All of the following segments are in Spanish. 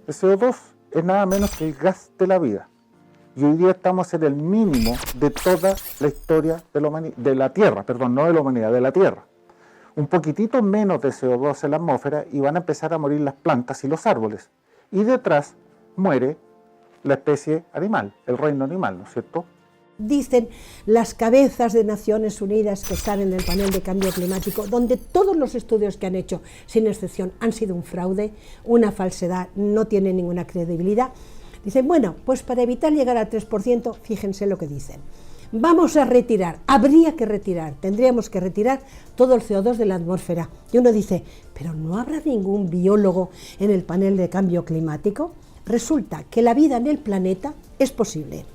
El CO2 es nada menos que el gas de la vida. Y hoy día estamos en el mínimo de toda la historia de la Tierra, perdón, no de la humanidad, de la Tierra. Un poquitito menos de CO2 en la atmósfera y van a empezar a morir las plantas y los árboles. Y detrás muere la especie animal, el reino animal, ¿no es cierto? Dicen las cabezas de Naciones Unidas que están en el panel de cambio climático, donde todos los estudios que han hecho, sin excepción, han sido un fraude, una falsedad, no tienen ninguna credibilidad. Dicen, bueno, pues para evitar llegar al 3%, fíjense lo que dicen. Vamos a retirar, habría que retirar, tendríamos que retirar todo el CO2 de la atmósfera. Y uno dice, ¿pero no habrá ningún biólogo en el panel de cambio climático? Resulta que la vida en el planeta es posible,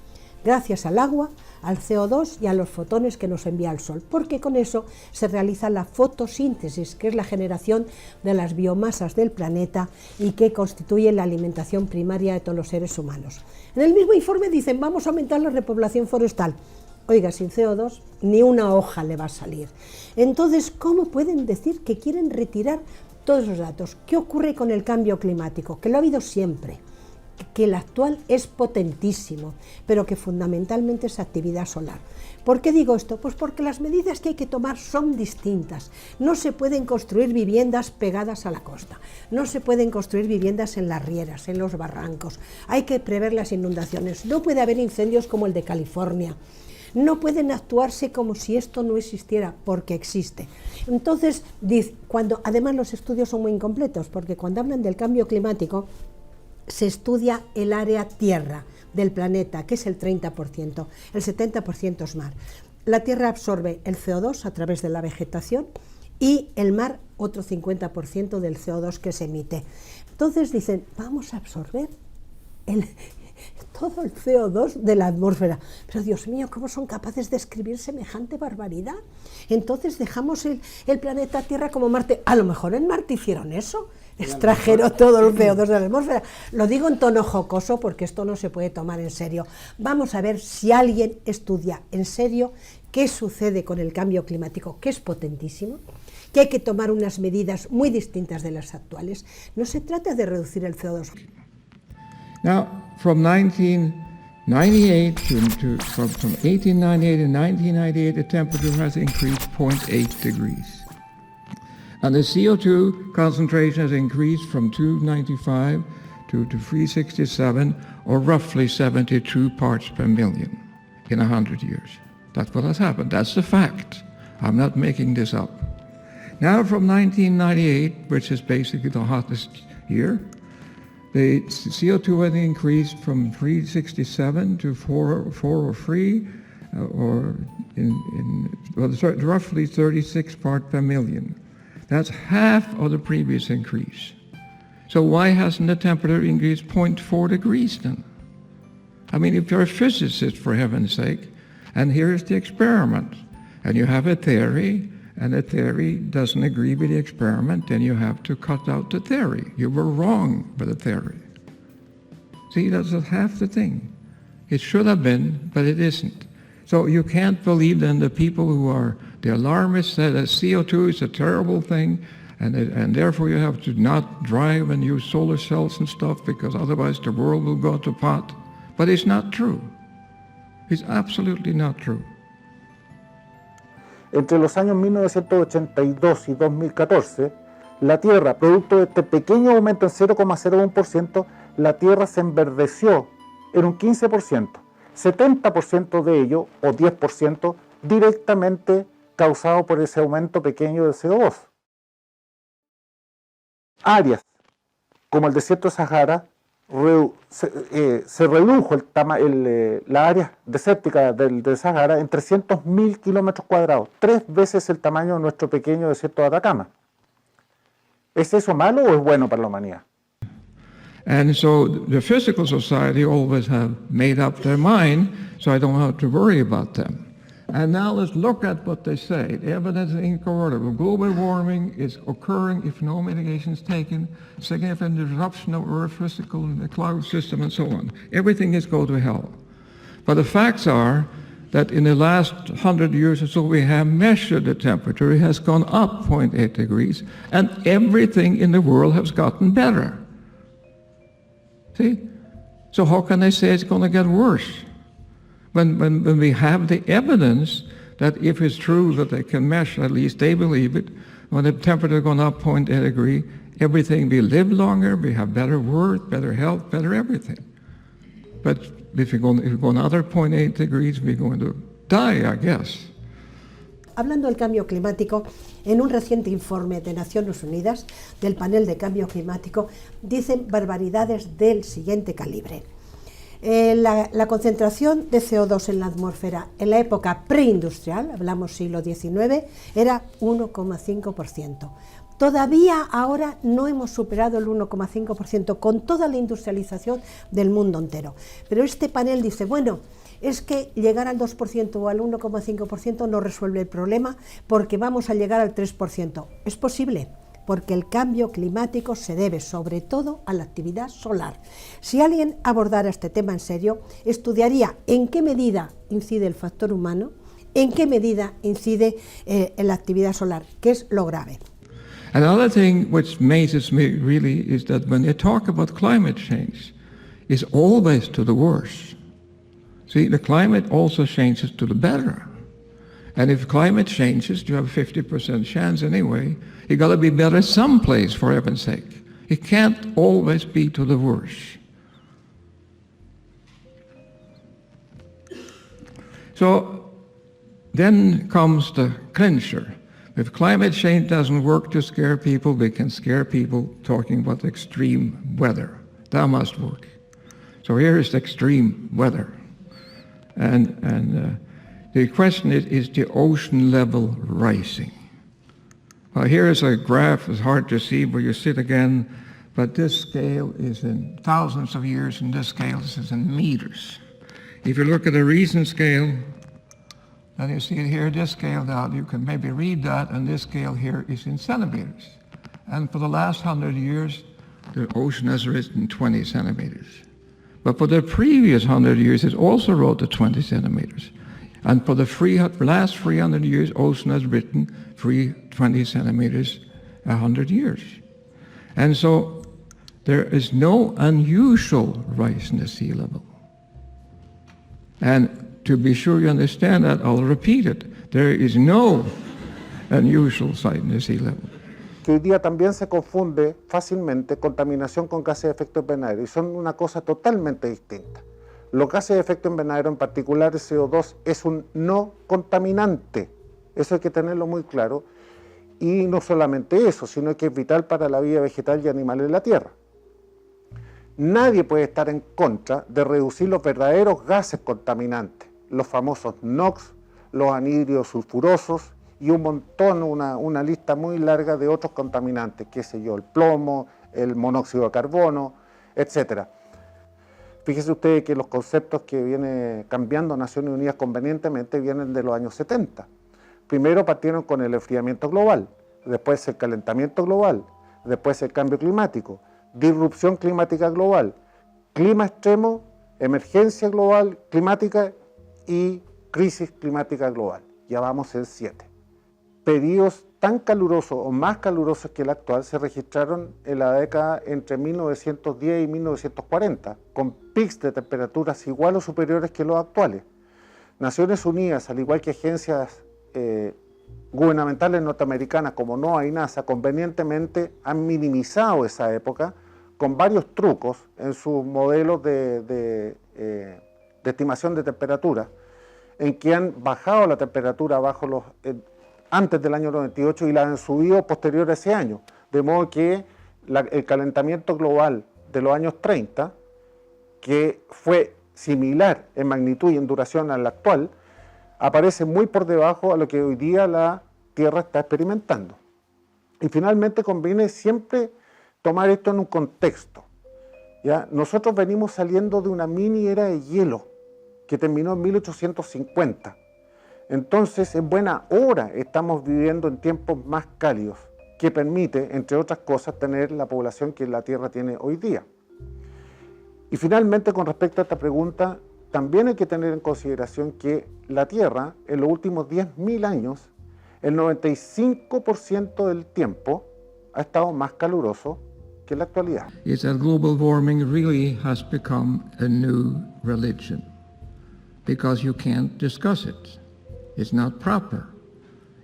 gracias al agua, al CO2 y a los fotones que nos envía el Sol, porque con eso se realiza la fotosíntesis, que es la generación de las biomasas del planeta y que constituye la alimentación primaria de todos los seres humanos. En el mismo informe dicen, vamos a aumentar la repoblación forestal. Oiga, sin CO2 ni una hoja le va a salir. Entonces, ¿cómo pueden decir que quieren retirar todos los datos? ¿Qué ocurre con el cambio climático? Que lo ha habido siempre, que el actual es potentísimo, pero que fundamentalmente es actividad solar. ¿Por qué digo esto? Pues porque las medidas que hay que tomar son distintas. No se pueden construir viviendas pegadas a la costa, no se pueden construir viviendas en las rieras, en los barrancos, hay que prever las inundaciones, no puede haber incendios como el de California, no pueden actuarse como si esto no existiera, porque existe. Entonces, además los estudios son muy incompletos, porque cuando hablan del cambio climático, se estudia el área tierra del planeta, que es el 30%, el 70% es mar. La tierra absorbe el CO2 a través de la vegetación y el mar otro 50% del CO2 que se emite. Entonces dicen, vamos a absorber todo el CO2 de la atmósfera. Pero Dios mío, ¿cómo son capaces de escribir semejante barbaridad? Entonces dejamos el planeta Tierra como Marte. A lo mejor en Marte hicieron eso, extrajeron todo el CO2 de la atmósfera. Lo digo en tono jocoso porque esto no se puede tomar en serio. Vamos a ver si alguien estudia en serio qué sucede con el cambio climático, que es potentísimo, que hay que tomar unas medidas muy distintas de las actuales. No se trata de reducir el CO2. Now, from 1898 from 1898 to 1998, the temperature has increased 0.8 degrees. And the CO2 concentration has increased from 295 to 367, or roughly 72 parts per million in 100 years. That's what has happened. That's the fact. I'm not making this up. Now, from 1998, which is basically the hottest year, the CO2 has increased from 367 to 403, roughly 36 parts per million. That's half of the previous increase. So why hasn't the temperature increased 0.4 degrees then? I mean, if you're a physicist, for heaven's sake, and here's the experiment, and you have a theory, and the theory doesn't agree with the experiment, then you have to cut out the theory. You were wrong with the theory. See, that's half the thing. It should have been, but it isn't. So you can't believe then the people who are the alarmists say that CO2 is a terrible thing, and therefore you have to not drive and use solar cells and stuff because otherwise the world will go to pot. But it's not true. It's absolutely not true. Entre los años 1982 y 2014, la Tierra, producto de este pequeño aumento en 0,01%, la Tierra se enverdeció en un 15%, 70% de ello, o 10%, directamente causado por ese aumento pequeño del CO2. Áreas como el desierto de Sahara, se redujo la área desértica del Sahara en 300.000 kilómetros cuadrados, 3 veces el tamaño de nuestro pequeño desierto de Atacama. ¿Es eso malo o es bueno para la humanidad? And so the physical society always have made up their mind, so I don't have to worry about them. And now let's look at what they say. The evidence is incorroborable. Global warming is occurring if no mitigation is taken, significant disruption of Earth's physical and the cloud system and so on. Everything is go to hell. But the facts are that in the last 100 years or so we have measured the temperature. It has gone up 0.8 degrees and everything in the world has gotten better. See? So how can they say it's going to get worse? When we have the evidence that if it's true that they can measure, at least they believe it, when the temperature going up 0.8 degree, everything, we live longer, we have better work, better health, better everything. But if you go another 0.8 degrees, we're going to die, I guess. Hablando del cambio climático, en un reciente informe de Naciones Unidas, del panel de cambio climático, dicen barbaridades del siguiente calibre. La concentración de CO2 en la atmósfera en la época preindustrial, hablamos siglo XIX, era 1,5%. Todavía ahora no hemos superado el 1,5% con toda la industrialización del mundo entero. Pero este panel dice, bueno, es que llegar al 2% o al 1,5% no resuelve el problema porque vamos a llegar al 3%. Es posible, porque el cambio climático se debe sobre todo a la actividad solar. Si alguien abordara este tema en serio, estudiaría en qué medida incide el factor humano, en qué medida incide en la actividad solar, que es lo grave. Another thing which amazes me really is that when they talk about climate change, it's always to the worse. See, the climate also changes to the better. And if climate changes, you have a 50% chance anyway. You got to be better someplace, for heaven's sake. It can't always be to the worse. So then comes the clincher. If climate change doesn't work to scare people, we can scare people talking about extreme weather. That must work. So here is extreme weather. And the question is the ocean level rising? Well, here is a graph. It's hard to see where you sit again, but this scale is in thousands of years, and this scale is in meters. If you look at the recent scale, and you see it here, this scale now, you can maybe read that, and this scale here is in centimeters. And for the last 100 years, the ocean has risen 20 centimeters. But for the previous 100 years, it also rose to 20 centimeters. And for the last 300 years, ocean has risen 20 centimeters 100 years. And so there is no unusual rise in the sea level. And to be sure you understand that, I'll repeat it. There is no unusual sight in the sea level. Que hoy día también se confunde fácilmente contaminación con gases de efecto invernadero, y son una cosa totalmente distinta. Los gases de efecto invernadero, en particular el CO2, es un no contaminante. Eso hay que tenerlo muy claro. Y no solamente eso, sino que es vital para la vida vegetal y animal en la Tierra. Nadie puede estar en contra de reducir los verdaderos gases contaminantes, los famosos NOx, los anhídridos sulfurosos y un montón, una lista muy larga de otros contaminantes, qué sé yo, el plomo, el monóxido de carbono, etc. Fíjese usted que los conceptos que viene cambiando Naciones Unidas convenientemente vienen de los años 70. Primero partieron con el enfriamiento global, después el calentamiento global, después el cambio climático, disrupción climática global, clima extremo, emergencia global climática y crisis climática global. Ya vamos en 7. Periodos tan calurosos o más calurosos que el actual se registraron en la década entre 1910 y 1940, con picos de temperaturas igual o superiores que los actuales. Naciones Unidas, al igual que agencias gubernamentales norteamericanas como NOAA y NASA, convenientemente han minimizado esa época con varios trucos en sus modelos de estimación de temperatura, en que han bajado la temperatura antes del año 98 y la han subido posterior a ese año, de modo que el calentamiento global de los años 30, que fue similar en magnitud y en duración al actual, aparece muy por debajo a lo que hoy día la Tierra está experimentando. Y finalmente conviene siempre tomar esto en un contexto. ¿Ya? Nosotros venimos saliendo de una mini era de hielo que terminó en 1850. Entonces, en buena hora estamos viviendo en tiempos más cálidos, que permite, entre otras cosas, tener la población que la Tierra tiene hoy día. Y finalmente, con respecto a esta pregunta, también hay que tener en consideración que la Tierra, en los últimos 10.000 años, el 95% del tiempo ha estado más caluroso que en la actualidad. is that global warming really has become a new religion because you can't discuss it. It's not proper.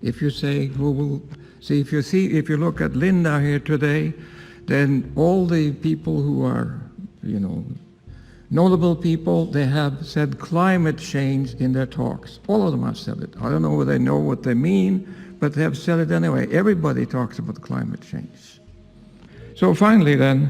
If you say global, if you look at Linda here today, then all the people who are, notable people, they have said climate change in their talks. All of them have said it. I don't know whether they know what they mean, but they have said it anyway. Everybody talks about climate change. So finally then,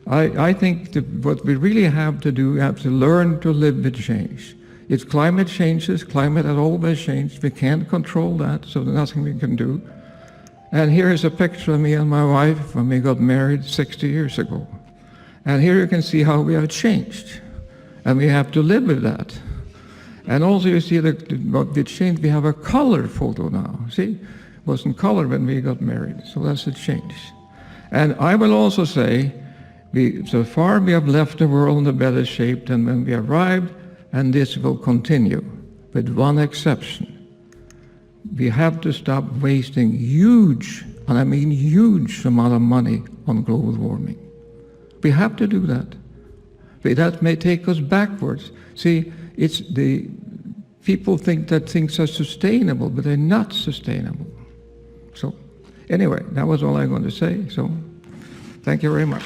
I think what we really have to do, we have to learn to live with change. It's climate changes, climate has always changed. We can't control that, so there's nothing we can do. And here is a picture of me and my wife when we got married 60 years ago. And here you can see how we have changed. And we have to live with that. And also you see what we changed, we have a color photo now. See, it wasn't color when we got married, so that's a change. And I will also say, so far we have left the world in a better shape than when we arrived, and this will continue, with one exception. We have to stop wasting huge, and I mean huge amount of money on global warming. We have to do that. But that may take us backwards. See, it's the people think that things are sustainable, but they're not sustainable. So anyway, that was all I'm going to say. So thank you very much.